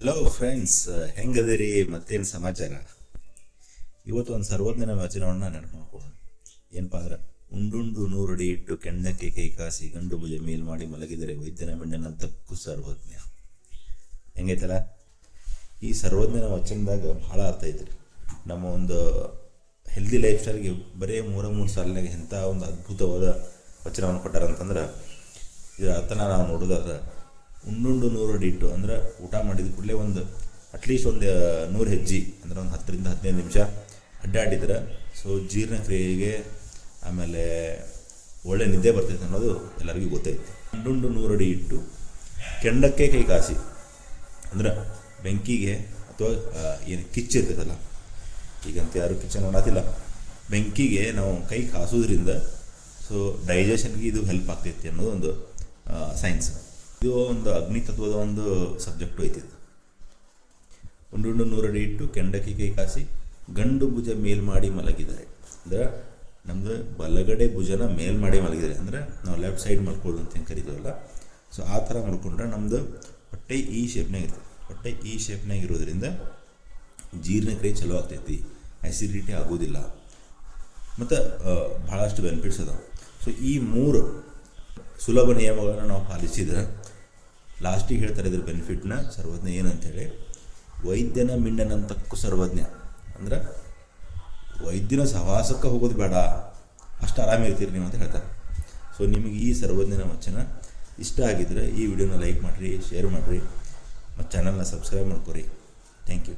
Hello friends, ಹೆಂಗದಿರಿ? ಮತ್ತೇನು ಸಮಾಚಾರ? ಇವತ್ತು ಒಂದು ಸರ್ವಜ್ಞನ ವಚನವನ್ನು ನೆನಪು ಮಾಡ್ಕೊಳ್ಳೋಣ. ಏನಪ್ಪ ಅಂದ್ರೆ, ಉಂಡುಂಡು ನೂರಡಿ ಇಟ್ಟು ಕೆಂಡಕ್ಕೆ ಕೈ ಕಾಸಿ ಗಂಡು ಭುಜ ಮೇಲ್ ಮಾಡಿ ಮಲಗಿದರೆ ವೈದ್ಯನ ಮಿಂಡನಂತಕ್ಕೂ ಸರ್ವಜ್ಞ. ಹೆಂಗೈತಲ್ಲ? ಈ ಸರ್ವಜ್ಞನ ವಚನದಾಗ ಭಾಳ ಅರ್ಥ ಐತ್ರಿ. ನಮ್ಮ ಒಂದು ಹೆಲ್ದಿ ಲೈಫ್ ಸ್ಟೈಲ್ಗೆ ಬರೀ ಮೂರು ಸಾಲಿನಾಗ ಎಂಥ ಒಂದು ಅದ್ಭುತವಾದ ವಚನವನ್ನು ಕೊಟ್ಟಾರಂತಂದ್ರೆ, ಇದರ ಅರ್ಥನ ನಾವು ನೋಡೋದಾದ್ರೆ, ಉಂಡುಂಡು ನೂರಡಿ ಇಟ್ಟು ಅಂದ್ರೆ ಊಟ ಮಾಡಿದ ಕೂಡಲೇ ಒಂದು ಅಟ್ಲೀಸ್ಟ್ ಒಂದು 100 ಹೆಜ್ಜೆ ಅಂದ್ರೆ ಒಂದು 10ರಿಂದ 15 ನಿಮಿಷ ಅಡ್ಡಾಡಿದ್ರೆ ಜೀರ್ಣಕ್ರಿಯೆಗೆ ಆಮೇಲೆ ಒಳ್ಳೆ ನಿದ್ದೆ ಬರ್ತೈತೆ ಅನ್ನೋದು ಎಲ್ಲರಿಗೂ ಗೊತ್ತೈತೆ. ಉಂಡುಂಡು ನೂರಡಿ ಇಟ್ಟು ಕೆಂಡಕ್ಕೆ ಕೈ ಕಾಸಿ ಅಂದ್ರೆ ಬೆಂಕಿಗೆ ಅಥವಾ ಏನು ಕಿಚ್ಚಿರ್ತೈತಲ್ಲ, ಈಗಂತ ಯಾರು ಕಿಚನ್ ಮಾಡತ್ತಿಲ್ಲ, ಬೆಂಕಿಗೆ ನಾವು ಕೈ ಕಾಸೋದ್ರಿಂದ ಡೈಜೆಷನ್ಗೆ ಇದು ಹೆಲ್ಪ್ ಆಗ್ತೈತಿ ಅನ್ನೋದು ಒಂದು ಸೈನ್ಸ್. ಇದು ಒಂದು ಅಗ್ನಿ ತತ್ವದ ಒಂದು ಸಬ್ಜೆಕ್ಟು ಐತಿ. ಉಂಡುಂಡು ನೂರಡಿ ಇಟ್ಟು ಕೆಂಡಕ್ಕೆ ಕೈ ಕಾಸಿ ಗಂಡು ಭುಜ ಮೇಲ್ ಮಾಡಿ ಮಲಗಿದ್ದಾರೆ ಅಂದ್ರೆ ನಮ್ಮದು ಬಲಗಡೆ ಭುಜನ ಮೇಲ್ ಮಾಡಿ ಮಲಗಿದ್ದಾರೆ ಅಂದರೆ ನಾವು ಲೆಫ್ಟ್ ಸೈಡ್ ಮಲ್ಕೊಳ್ಳೋದು ಅಂತ ಹೆಂಗೆ ಕರಿತೀವಲ್ಲ, ಆ ಥರ ಮಲ್ಕೊಂಡ್ರೆ ನಮ್ಮದು ಹೊಟ್ಟೆ ಈ ಶೇಪ್ನಾಗ ಇರ್ತದೆ. ಹೊಟ್ಟೆ ಈ ಶೇಪ್ನಾಗ ಇರೋದ್ರಿಂದ ಜೀರ್ಣಕ್ರಿಯೆ ಚಲೋ ಆಗ್ತೈತಿ, ಆ್ಯಸಿಡಿಟಿ ಆಗೋದಿಲ್ಲ, ಮತ್ತು ಭಾಳಷ್ಟು ಬೆನಿಫಿಟ್ಸ್ ಅದಾವೆ. ಈ 3 ಸುಲಭ ನಿಯಮಗಳನ್ನು ನಾವು ಪಾಲಿಸಿದ್ರೆ ಲಾಸ್ಟಿಗೆ ಹೇಳ್ತಾರೆ ಇದ್ರ ಬೆನಿಫಿಟ್ನ ಸರ್ವಜ್ಞ ಏನಂತೇಳಿ, ವೈದ್ಯನ ಮಿಂಡನಂತಕ್ಕೂ ಸರ್ವಜ್ಞ ಅಂದ್ರೆ ವೈದ್ಯನ ಸಹವಾಸಕ್ಕೆ ಹೋಗೋದು ಬೇಡ, ಅಷ್ಟು ಆರಾಮಿರ್ತೀರಿ ನೀವು ಅಂತ ಹೇಳ್ತಾರೆ. ನಿಮಗೆ ಈ ಸರ್ವಜ್ಞನ ವಚನ ಇಷ್ಟ ಆಗಿದ್ರೆ ಈ ವಿಡಿಯೋನ ಲೈಕ್ ಮಾಡಿರಿ, ಶೇರ್ ಮಾಡಿರಿ, ಮತ್ತು ಚಾನಲ್ನ ಸಬ್ಸ್ಕ್ರೈಬ್ ಮಾಡ್ಕೊರಿ. Thank you.